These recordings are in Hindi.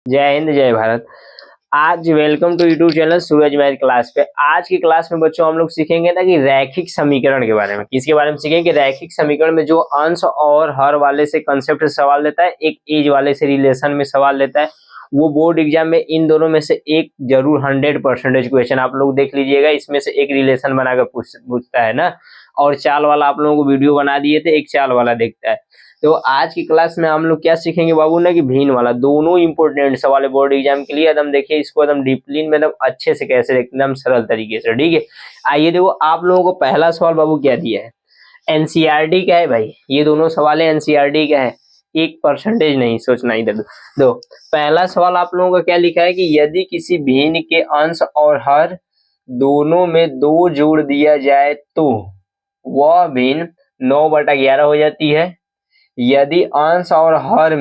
जय हिंद जय भारत। आज welcome to YouTube channel Suraj math class पे। आज की क्लास में बच्चों हम लोग सीखेंगे ना कि रैखिक समीकरण के बारे में। किसके बारे में सीखेंगे? रैखिक समीकरण में जो अंश और हर वाले से कंसेप्ट से सवाल देता है, एक एज वाले से रिलेशन में सवाल देता है, वो बोर्ड एग्जाम में इन दोनों में से एक जरूर 100% क्वेश्चन आप लोग देख लीजिएगा। इसमें से एक रिलेशन बनाकर पूछता है ना, और चाल वाला आप लोगों को वीडियो बना दिए थे, एक चाल वाला देखता है। तो आज की क्लास में हम लोग क्या सीखेंगे बाबू ना, कि भिन्न वाला। दोनों इंपोर्टेंट सवाल है बोर्ड एग्जाम के लिए। एकदम देखिए इसको एकदम डीपली में एकदम अच्छे से कैसे एकदम सरल तरीके से, ठीक है। आइए देखो आप लोगों को पहला सवाल बाबू क्या दिया है, एनसीईआरटी का है भाई। ये दोनों सवाल है एनसीईआरटी का है, 1% नहीं सोचना इधर। दो पहला सवाल आप लोगों का क्या लिखा है कि यदि किसी भिन्न के अंश और हर दोनों में 2 जोड़ दिया जाए तो वह भिन्न 9/11 हो जाती है। यदि अंश और हर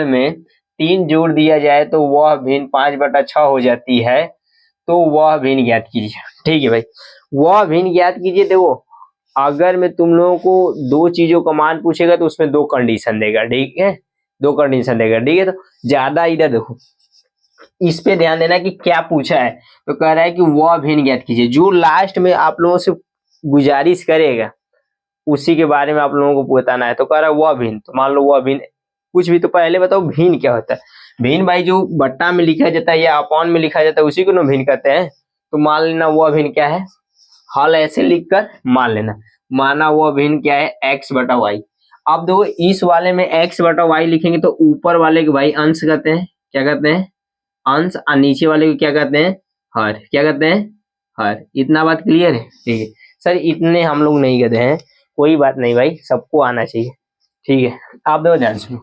में 3 जोड़ दिया जाए तो वह भिन्न 5/6 हो जाती है। तो वह भिन्न ज्ञात कीजिए। ठीक है भाई, वह भिन्न ज्ञात कीजिए। देखो अगर मैं तुम लोगों को 2 चीजों का मान पूछेगा तो उसमें 2 कंडीशन देगा, ठीक है, 2 कंडीशन देगा, ठीक है। तो ज्यादा इधर देखो, इस पे ध्यान देना कि क्या पूछा है। तो कह रहा है कि वह भिन्न ज्ञात कीजिए। जो लास्ट में आप लोगों से गुजारिश करेगा उसी के बारे में आप लोगों को बताना है। तो कह रहा है वह भिन्न, तो मान लो वह भिन्न कुछ भी। तो पहले बताओ भिन्न क्या होता है। भिन्न भाई जो बट्टा में लिखा जाता है या अपॉन में लिखा जाता है उसी को ना भिन्न कहते हैं। तो मान लेना वह भिन्न क्या है, हल ऐसे लिखकर मान लेना, माना वह भिन्न क्या है, x/y। अब देखो इस वाले में x/y लिखेंगे तो ऊपर वाले को भाई अंश कहते हैं। क्या कहते हैं? अंश। और नीचे वाले को क्या कहते हैं? हर। क्या कहते हैं? हर। इतना बात क्लियर है? ठीक है सर, इतने हम लोग नहीं कहते हैं, कोई बात नहीं भाई, सबको आना चाहिए, ठीक है। आप देखो ध्यान सुनो,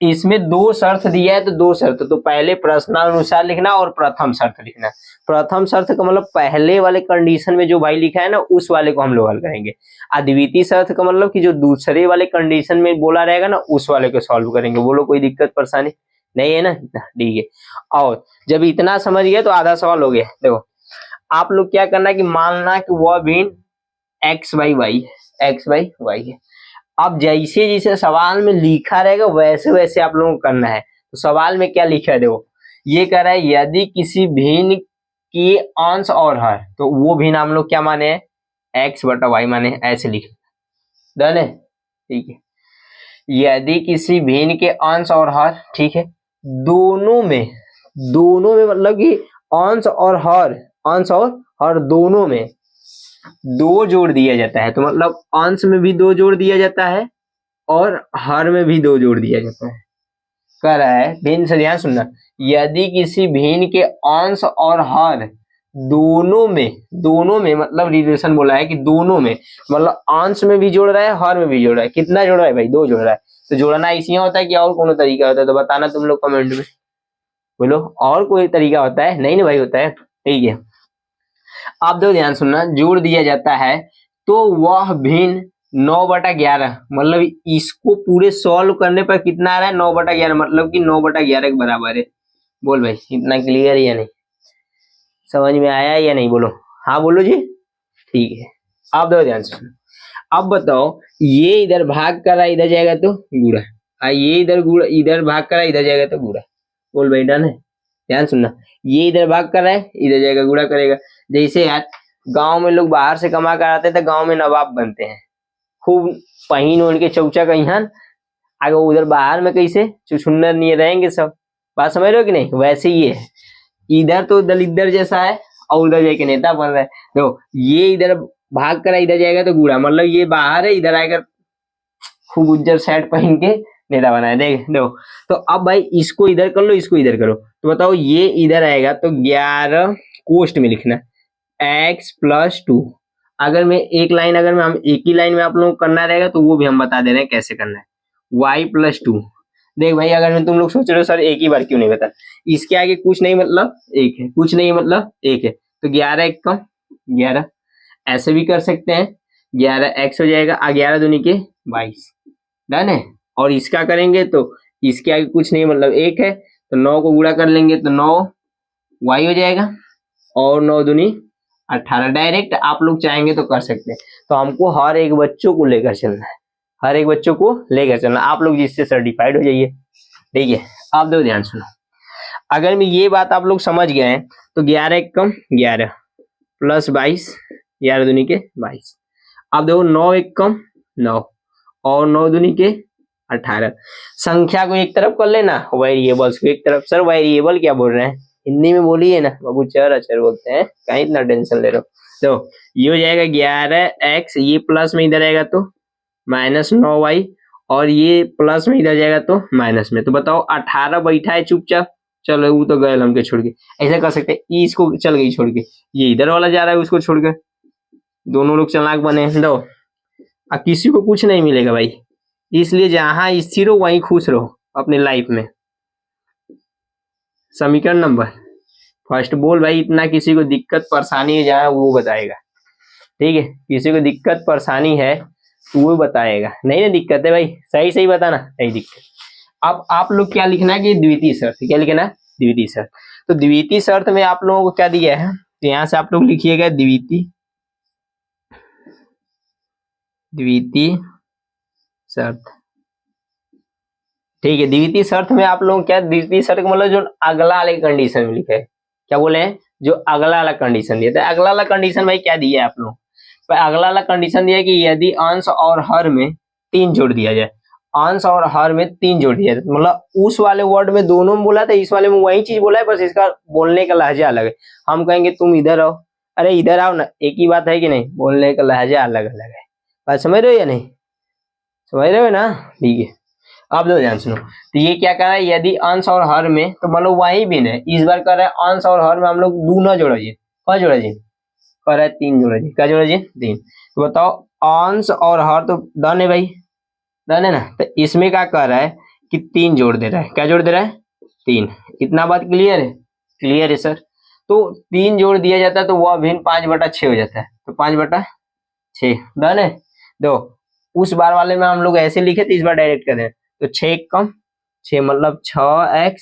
इसमें 2 शर्त दिया है तो 2 शर्त, तो पहले प्रश्नानुसार लिखना और प्रथम शर्त लिखना। प्रथम शर्त का मतलब पहले वाले कंडीशन में जो भाई लिखा है ना उस वाले को हम लोग हल करेंगे। अद्वितीय शर्त का मतलब कि जो दूसरे वाले कंडीशन में बोला रहेगा ना उस वाले को सॉल्व करेंगे। बोलो कोई दिक्कत परेशानी नहीं है ना? ठीक है। और जब इतना समझ गए तो आधा सवाल हो गया। देखो आप लोग क्या करना है कि मानना कि वह भिन्न x/y है। अब जैसे जैसे सवाल में लिखा रहेगा वैसे वैसे आप लोगों को करना है। तो सवाल में क्या लिखा है देखो, ये कह रहा है यदि किसी भिन्न की अंश और हर, तो वो भिन्न हम लोग क्या माने, x/y माने, ऐसे लिख डन है, ठीक है। यदि किसी भिन्न के अंश और हर, ठीक है, दोनों में मतलब कि अंश और हर दोनों में 2 जोड़ दिया जाता है। तो मतलब अंश में भी 2 जोड़ दिया जाता है और हर में भी 2 जोड़ दिया जाता है। कह रहा है भिन्न से ध्यान सुनना, यदि किसी भिन्न के अंश और हर दोनों में मतलब रिलेशन बोला है कि दोनों में, मतलब अंश में भी जोड़ रहा है हर में भी जोड़ रहा है। कितना जोड़ रहा है भाई? 2 जोड़ रहा है। तो जोड़ना इसी होता है कि और कोनो तरीका होता है? तो बताना तुम लोग कमेंट में, बोलो और कोई तरीका होता है? नहीं ना भाई, होता है, ठीक है। आप दो ध्यान सुनना, जोड़ दिया जाता है तो वह भिन्न 9/11, मतलब इसको पूरे सॉल्व करने पर कितना आ रहा है, 9/11, मतलब कि 9/11 के बराबर है। बोल भाई इतना क्लियर है या नहीं, समझ में आया या नहीं? बोलो हाँ बोलो जी, ठीक है। आप दो ध्यान सुनो, अब बताओ ये इधर भाग कर रहा है, इधर जाएगा तो गुड़ा, ये इधर भाग कर रहा है, इधर जाएगा तो गुड़ा। बोल भाई डन है? ध्यान सुनना, ये इधर भाग कर रहा है, इधर जाएगा गुड़ा करेगा। जैसे यार गांव में लोग बाहर से कमा कर आते हैं तो गांव में नवाब बनते हैं, खूब पहीन ओढ़ के चौचा कहियान, आगे उधर बाहर में कैसे चुछुन्नर नहीं रहेंगे सब। बात समझ रहे हो कि नहीं? वैसे ही है, इधर तो दलिद्दर जैसा है और उधर जाके नेता बन रहा है। तो ये इधर भाग कर इधर जाएगा तो गुड़ा, मतलब ये बाहर है, इधर आएगा खूब उज्जर शर्ट पहन के नेता बना है। देख दो, तो अब भाई इसको इधर कर लो, इसको इधर करो, तो बताओ ये इधर आएगा तो 11 कोष्ट में लिखना x+2। अगर मैं हम एक ही लाइन में आप लोगों को करना रहेगा तो वो भी हम बता दे रहे हैं कैसे करना है, y+2। देख भाई अगर मैं तुम लोग सोच रहे हो सर एक ही बार क्यों नहीं बता, इसके आगे कुछ नहीं मतलब एक है, कुछ नहीं मतलब एक है, तो 11 1 कम 11, ऐसे भी कर सकते हैं। 11x हो जाएगा, 11 दूनी के 22, डन है। और इसका करेंगे तो इसके आगे कुछ नहीं मतलब एक है, तो 9 को गुणा कर लेंगे तो 9y हो जाएगा, और 9 दूनी 18। डायरेक्ट आप लोग चाहेंगे तो कर सकते हैं। तो हमको हर एक बच्चों को लेकर चलना है, हर एक बच्चों को लेकर चलना, आप लोग जिससे सर्टिफाइड हो जाइए, ठीक है। आप देखो ध्यान सुनो, अगर मैं ये बात आप लोग समझ गए हैं तो 11 एक कम 11 प्लस 22, 11 दूनी के 22। अब देखो 9 एक कम 9 और 9 दूनी के 18। संख्या को एक तरफ कर लेना, वेरिएबल्स को एक तरफ। सर वेरिएबल क्या बोल रहे हैं, हिंदी में बोलिए ना बाबू, चर अचर बोलते हैं, कहीं इतना टेंशन ले रहे हो। तो ये हो जाएगा 11x, ये प्लस में इधर आएगा तो माइनस 9y, और ये प्लस में इधर जाएगा तो माइनस में। तो बताओ 18 बैठा है चुपचाप, चलो वो तो गए हमके छोड़ के। ऐसा कर सकते हैं, इसको चल गई छोड़ के, ये इधर वाला जा रहा है उसको छोड़ के, दोनों लोग चालाक बने। दो किसी को कुछ नहीं मिलेगा भाई, इसलिए जहां स्थिर हो वहीं खुश रहो अपने लाइफ में। समीकरण नंबर फर्स्ट बोल भाई, इतना किसी को दिक्कत परेशानी है जहां वो बताएगा, ठीक है। किसी को दिक्कत परेशानी है तो वो बताएगा, नहीं ना दिक्कत है भाई, सही सही बताना, नहीं दिक्कत। अब आप लोग क्या लिखना है कि द्वितीय शर्त, क्या लिखना है, द्वितीय शर्त। तो द्वितीय शर्त में आप लोगों को क्या दिया है, तो यहां से आप लोग लिखिएगा द्वितीय शर्त, ठीक है। द्वितीय शर्त में आप लोग क्या, द्वितीय शर्त का मतलब जो अगला वाले कंडीशन में लिखा है, क्या बोले हैं, जो अगला वाला कंडीशन दिया था। अगला वाला कंडीशन भाई क्या दिया है आप लोग, अगला वाला कंडीशन दिया है कि यदि अंश और हर में 3 जोड़ दिया जाए, अंश और हर में 3 जोड़ दिया जाए, मतलब उस वाले वर्ड में दोनों में बोला था, इस वाले में वही चीज बोला है, बस इसका बोलने का लहजा अलग है। हम कहेंगे तुम इधर आओ, अरे इधर आओ ना, एक ही बात है कि नहीं, बोलने का लहजा अलग अलग है। बात समझ रहे हो या नहीं, समझ रहे हो ना, ठीक है। अब दो ध्यान सुनो, तो ये क्या कर रहा है, यदि अंश और हर में, तो मतलब वही भी है, इस बार कर रहा है अंश और हर में हम लोग दूना जोड़ा जी, क्या जोड़ा जी, कर रहा है 3 जोड़ा जी, क्या जोड़ा जी 3। तो बताओ अंश और हर तो डन है भाई, डन है ना। तो इसमें क्या कर रहा है कि 3 जोड़ दे रहा है, क्या जोड़ दे रहा है 3। इतना बात क्लियर है, क्लियर है सर। तो 3 जोड़ दिया जाता है तो वह भिन्न 5/6 हो जाता है, तो 5/6 डन है। दो उस बार वाले में हम लोग ऐसे लिखे थे, इस बार डायरेक्ट कर दें, तो 6 कम 6 मतलब 6x,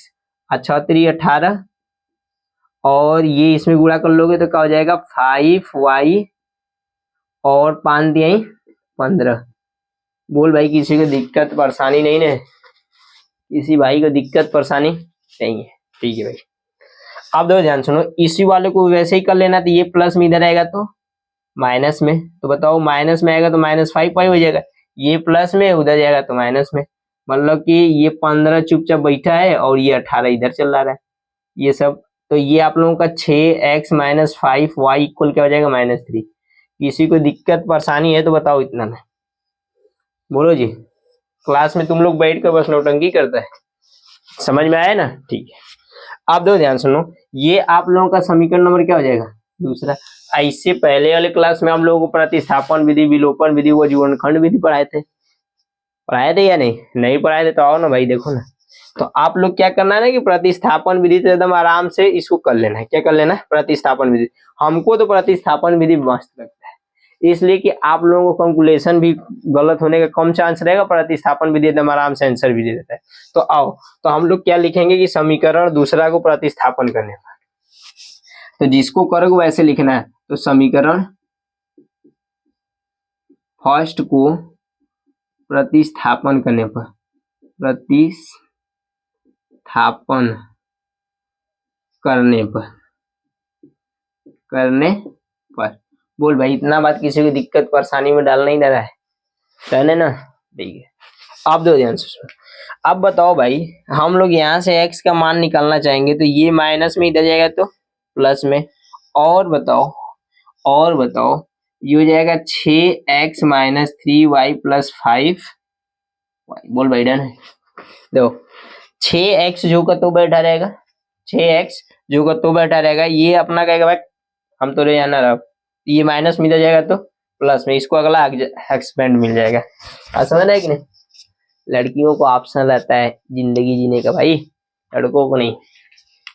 18 और ये इसमें गुणा कर लोगे तो क्या हो जाएगा 5y और 5 दिया 15। बोल भाई किसी को दिक्कत परेशानी नहीं है, किसी भाई को दिक्कत परेशानी नहीं है, ठीक है भाई। अब दो ध्यान सुनो, इसी वाले को वैसे ही कर लेना, तो ये प्लस में इधर आएगा तो माइनस में, तो बताओ माइनस में आएगा तो -5y हो जाएगा, ये प्लस में उधर जाएगा तो माइनस में, मतलब कि ये 15 चुपचाप बैठा है और ये 18 इधर चल रहा है, ये सब। तो ये आप लोगों का 6x - 5y इक्वल क्या हो जाएगा -3। किसी को दिक्कत परेशानी है तो बताओ इतना में, बोलो जी। क्लास में तुम लोग बैठ कर बस नौटंकी करता है, समझ में आया ना, ठीक है। आप दो ध्यान सुनो, ये आप लोगों का समीकरण नंबर क्या हो जाएगा, दूसरा। इससे पहले वाले क्लास में हम लोगों को प्रतिस्थापन विधि, विलोपन विधि व जीवनखंड विधि पढ़ाए थे या नहीं, नहीं पढ़ाए थे, तो आओ ना भाई देखो ना। तो आप लोग क्या करना है ना कि प्रतिस्थापन विधि तो एकदम आराम से इसको कर लेना है, क्या कर लेना है, प्रतिस्थापन विधि। हमको तो प्रतिस्थापन विधि मस्त लगता है, इसलिए कि आप लोगों को कैलकुलेशन भी गलत होने का कम चांस रहेगा, प्रतिस्थापन विधि एकदम आराम से आंसर भी दे देता है। तो आओ, तो हम लोग क्या लिखेंगे कि समीकरण दूसरा को प्रतिस्थापन करने पर, तो जिसको करोगे वैसे लिखना है। तो समीकरण फर्स्ट को प्रतिस्थापन करने पर, प्रतिस्थापन करने पर बोल भाई, इतना बात किसी को दिक्कत परेशानी में डालना ही ना रहा है, कहने ना, ठीक है। अब दो ध्यान से सुनो, अब बताओ भाई, हम लोग यहाँ से x का मान निकालना चाहेंगे, तो ये माइनस में इधर जाएगा तो प्लस में, और बताओ ये हो जाएगा 6x - 3y + 5। बोल भाई डन है। देखो 6x जो का तो बैठा रहेगा, 6x जो का तो बैठा रहेगा, ये अपना कहेगा भाई हम तो ले जाना रहा, ये माइनस में इधर जाएगा तो प्लस में, इसको अगला एक्सपेंड मिल जाएगा। समझ रहे कि नहीं, लड़कियों को ऑप्शन रहता है जिंदगी जीने का भाई, लड़कों को नहीं।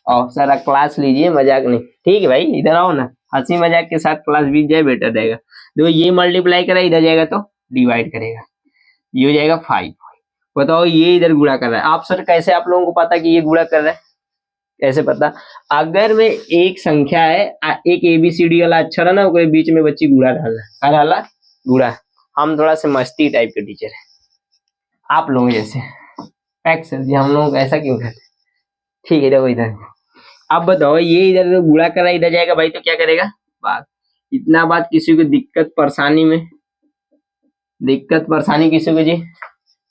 ऑप्शन क्लास लीजिए, मजाक नहीं, ठीक है भाई। इधर आओ ना, हंसी मजाक के साथ क्लास बीत जाए बेटर रहेगा। देखो ये मल्टीप्लाई करा, इधर जाएगा तो डिवाइड करेगा, ये हो जाएगा 5। बताओ ये इधर गुणा कर रहा है, आप सर कैसे आप लोगों को पता कि ये गुणा कर रहा है, कैसे पता। अगर में एक संख्या है, एक ABCD वाला अक्षर है ना, उसके बीच में बच्ची गुणा डालना, गुणा। हम थोड़ा से मस्ती टाइप के टीचर है, आप लोग जैसे एक्स जी, हम लोग ऐसा क्यों कहते हैं, ठीक है, देखो इधर। अब बताओ, ये इधर गुणा कर रहा है, इधर जाएगा भाई तो क्या करेगा, भाग। इतना बात किसी को दिक्कत परेशानी में, दिक्कत परेशानी किसी को जी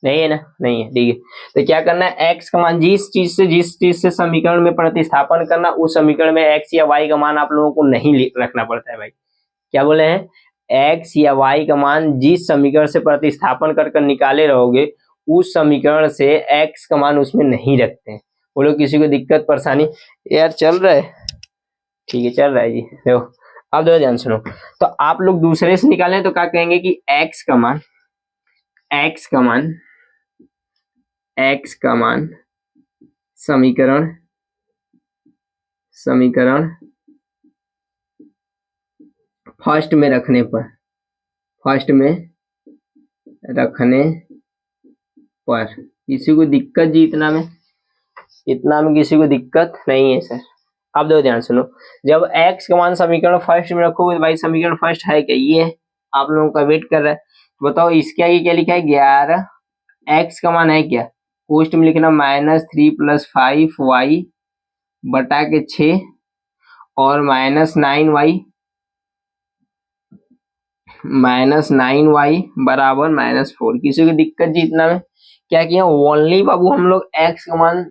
नहीं है ना, नहीं है, ठीक है। तो क्या करना है, एक्स का मान जिस चीज से समीकरण में प्रतिस्थापन करना, उस समीकरण में एक्स या वाई का मान आप लोगों को नहीं रखना पड़ता है भाई। क्या बोले हैं, एक्स या वाई का मान जिस समीकरण से प्रतिस्थापन कर निकाले रहोगे, उस समीकरण से एक्स का मान उसमें नहीं रखते हैं। बोलो किसी को दिक्कत परेशानी, यार चल रहा है, ठीक है चल रहा है जी। देखो अब देखो ध्यान सुनो, तो आप लोग दूसरे से निकालें तो क्या कहेंगे कि एक्स का मान, एक्स का मान, एक्स का मान समीकरण, समीकरण फर्स्ट में रखने पर, फर्स्ट में रखने पर किसी को दिक्कत जी, इतना में किसी को दिक्कत नहीं है सर। अब देखो ध्यान सुनो, जब x का मान समीकरण फर्स्ट में रखोगे तो भाई समीकरण फर्स्ट है क्या, ये है, आप लोगों का वेट कर रहा है। बताओ इसके आगे क्या लिखा है, 11, x का मान है क्या, पोस्ट में लिखना -3 + 5y बटा के 6 और -9y, -9y बराबर -4। किसी को दिक्कत जी इतना में, क्या किया ओनली बाबू हम लोग x का मान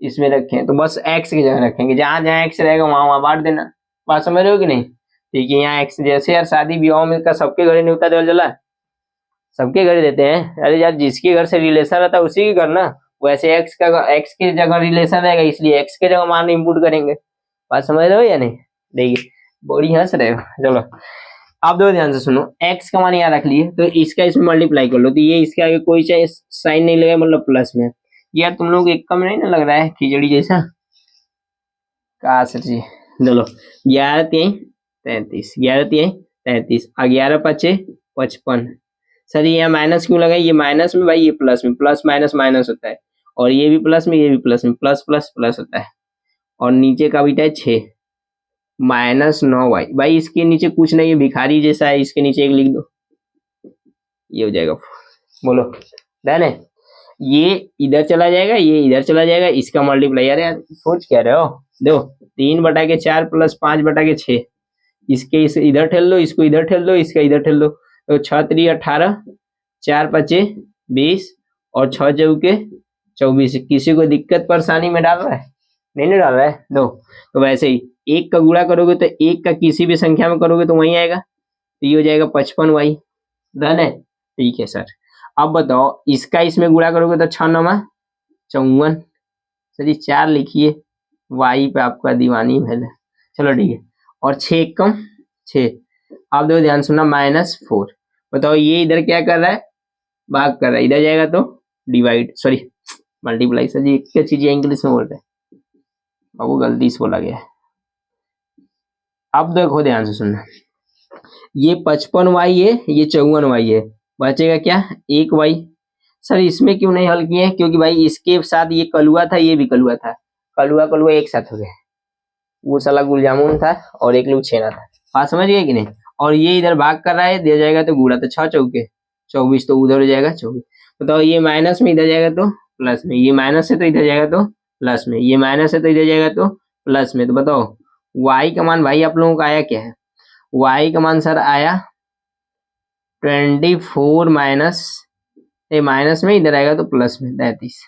इसमें रखें, तो बस x की जगह रखेंगे, जहां जहां x रहेगा वहां वहां बांट देना। बात समझ रहे हो कि नहीं, ठीक है। यहाँ x जैसे यार शादी विवाह में का सबके घरे न्योता देवल जला, सबके घरे देते हैं, अरे यार जिसके घर से रिलेशन रहता है उसी के घर ना, वैसे x की जगह रिलेशन रहेगा, इसलिए x के जगह मान इनपुट करेंगे। बात समझ रहे हो या नहीं, देखिए बड़ी हंस रहे हो, चलो आप दो ध्यान से सुनो, x का मान यहाँ रख लिए तो इसका इसमें मल्टीप्लाई कर लो, तो ये इसके आगे कोई चाहे साइन नहीं लगेगा, मतलब प्लस में। यार तुम लोग एक कम नहीं ना लग रहा है खिचड़ी जैसा, कहा सर जी, चलो 11 3 33, 11 3 33, 11 5 55। सर ये यहाँ माइनस क्यों लगा, ये माइनस में भाई, ये प्लस में, प्लस माइनस माइनस होता है, और ये भी प्लस में, ये भी प्लस में, प्लस प्लस प्लस होता है, और नीचे का बीटा है 6 -9y। भाई इसके नीचे कुछ नहीं है, भिखारी जैसा है, इसके नीचे एक लिख दो, ये हो जाएगा। बोलो डन है, ये इधर चला जाएगा, ये इधर चला जाएगा, इसका मल्टीप्लाई, यार सोच क्या रहे हो, देखो 3 बटा के 4 + 5 बटा के 6, इसके इस इधर ठेल दो, इसको इधर ठेल दो, इसका इधर ठेल दो, तो 6 3 18, 4 5 20 और 6 चौके 24। किसी को दिक्कत परेशानी में डाल रहा है, नहीं डाल रहा है, दो। तो वैसे ही एक का गुणा करोगे तो एक का किसी भी संख्या में करोगे तो वही आएगा, तो ये हो जाएगा 55y। डन है, ठीक है सर। अब बताओ इसका इसमें गुणा करोगे तो 6 9 54, सर ये 4 लिखिए, वाई पे आपका दीवानी है, चलो ठीक है, और 6 1 कम 6। आप देखो ध्यान सुनना, -4। बताओ ये इधर क्या कर रहा है, भाग कर रहा है, इधर जाएगा तो डिवाइड, सॉरी मल्टीप्लाई, सर जी क्या चीज इंग्लिश में बोल रहे हैं, वो गलती से बोला गया है। अब देखो ध्यान से सुनना, ये 55y है, ये 54y है, बचेगा क्या 1y। सर इसमें क्यों नहीं हल किए, क्योंकि भाई इसके साथ ये कलुआ था, ये भी कलुआ था, कलुआ कलुआ एक साथ हो गए, वो साला गुल जामुन था और एक लोग छेना था। बात समझ गए कि नहीं, और ये इधर भाग कर रहा है, दे जाएगा तो गुड़ा, तो 6 चौके 24, तो उधर हो जाएगा 24। बताओ ये माइनस में इधर जाएगा तो प्लस में, ये माइनस है तो इधर जाएगा तो प्लस में, ये माइनस है तो इधर जाएगा तो प्लस में। तो बताओ y का मान भाई आप लोगों का आया क्या है, y का मान सर आया 24 माइनस में इधर आएगा तो प्लस में 33,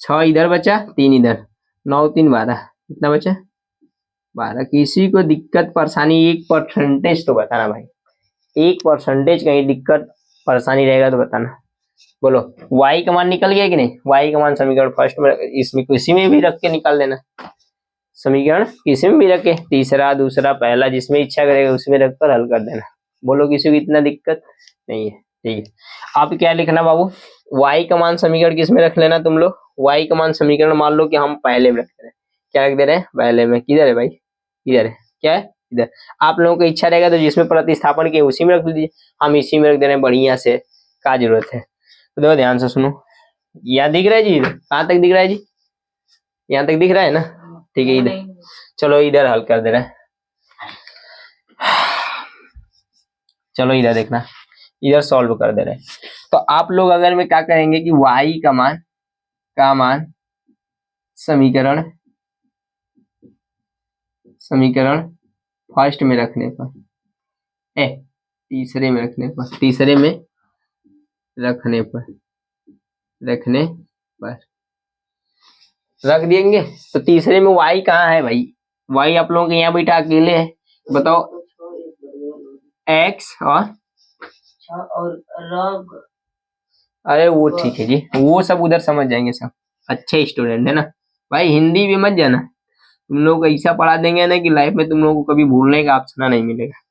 6 इधर बचा, 3 इधर, 9 3 12, कितना बचा 12। किसी को दिक्कत परेशानी 1% तो बताना भाई, 1% कहीं दिक्कत परेशानी रहेगा तो बताना। बोलो y का मान निकल गया कि नहीं, y का मान समीकरण फर्स्ट में, इसमें किसी में भी रख के निकाल देना, समीकरण किसी में भी रख के, तीसरा दूसरा पहला जिसमें इच्छा करेगा उसमें रखकर हल कर देना। बोलो किसी को इतना दिक्कत नहीं है, ठीक है। आप क्या लिखना बाबू, y का मान समीकरण किस में रख लेना तुम लोग, y का मान समीकरण मान लो कि हम पहले में रख दे रहे हैं, क्या रख दे रहे हैं पहले में, किधर है भाई, इधर है, क्या है इधर। आप लोगों को इच्छा रहेगा तो जिसमें प्रतिस्थापन किए उसी में रख दीजिए, हम इसी में रख दे रहे हैं, बढ़िया से, क्या जरूरत है। तो देखो ध्यान से सुनो, यहाँ दिख रहा है जी, कहाँ तक दिख रहा है जी, यहाँ तक दिख रहा है ना, ठीक है। इधर चलो इधर हल कर दे रहे हैं, चलो इधर देखना, इधर सॉल्व कर दे रहे हैं। तो आप लोग अगर में क्या करेंगे कि y का मान समीकरण समीकरण फर्स्ट में रखने पर तीसरे में रखने पर रख देंगे। तो तीसरे में y कहाँ है भाई? y आप लोगों के यहाँ बेटा अकेले है, बताओ। x और अरे वो ठीक है जी, वो सब उधर समझ जाएंगे, सब अच्छे स्टूडेंट है ना भाई। हिंदी भी मत जाना, तुम लोग को ऐसा पढ़ा देंगे ना कि लाइफ में तुम लोगों को कभी भूलने का ऑप्शन नहीं मिलेगा।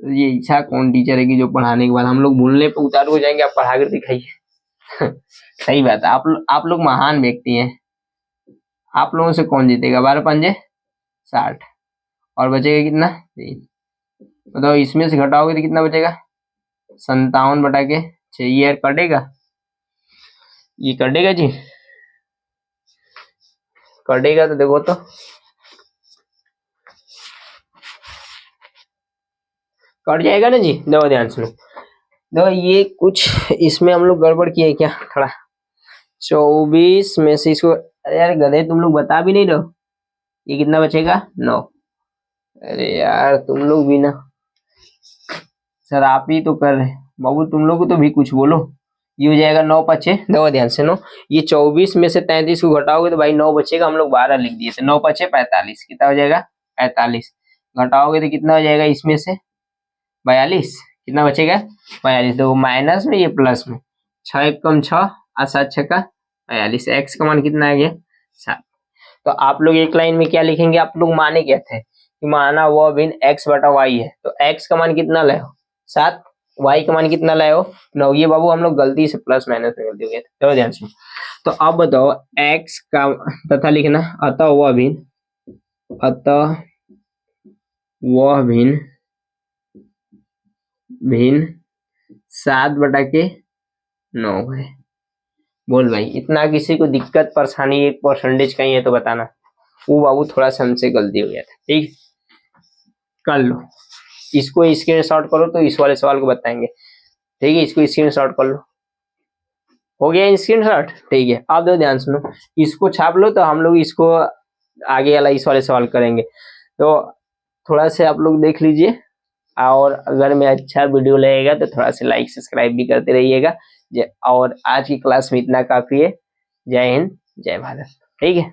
तो ये ऐसा कौन टीचर है कि जो पढ़ाने के बाद हम लोग भूलने पर उतार हो जाएंगे, आप पढ़ा कर दिखाइए। सही बात है, आप लोग महान व्यक्ति हैं। आप लोगों से कौन जीतेगा? 12 पंजे 60 और बचेगा कितना? 3। बताओ इसमें से घटाओगे तो कितना बचेगा? 57/6। ये कटेगा, ये कटेगा जी, कटेगा तो देखो तो कट जाएगा ना जी। देखो ध्यान सुनो, देखो ये कुछ इसमें हम लोग गड़बड़ किए क्या थोड़ा। 24 में से इसको, अरे यार गधे तुम लोग बता भी नहीं रहो, ये कितना बचेगा? 9। अरे यार तुम लोग भी ना सर आप ही तो कर रहे बाबू, तुम लोग को तो भी कुछ बोलो। ये हो जाएगा 9 5। देखो ध्यान से नो, ये 24 में से 33 को घटाओगे तो भाई 9 बचेगा, हम लोग 12 लिख दिए थे। 9 5 45, कितना हो जाएगा? 45। घटाओगे तो कितना हो जाएगा इसमें से? 42। कितना बचेगा? 42। देखो माइनस में, ये प्लस में, 6 1 कम 6 और 7 6 का 42। एक्स का मान कितना आ गया? 7। तो आप लोग एक लाइन में क्या लिखेंगे? आप लोग माने क्या थे कि माना वह भिन्न x बटा y है, तो x का मान कितना लाए हो? 7। y का मान कितना लाए हो? 9। ये बाबू हम लोग गलती से प्लस माइनस में गलती हो गया था, तो ध्यान से। तो अब बताओ x का तथा लिखना, अतः वह भिन्न 7/9 है। बोल भाई, इतना किसी को दिक्कत परेशानी 1% कहीं है तो बताना। वो बाबू थोड़ा सा हमसे गलती हो गया था, ठीक कर लो। इसको स्क्रीनशॉट करो तो इस वाले सवाल को बताएंगे, ठीक है। इसको स्क्रीनशॉट कर लो, हो गया स्क्रीनशॉट, ठीक है। अब दो ध्यान सुनो, इसको छाप लो तो हम लोग इसको आगे वाला इस वाले सवाल करेंगे। तो थोड़ा से आप लोग देख लीजिए, और अगर मैं अच्छा वीडियो लगेगा तो थोड़ा सा लाइक सब्सक्राइब भी करते रहिएगा। और आज की क्लास में इतना काफी है। जय हिंद, जय भारत, ठीक है।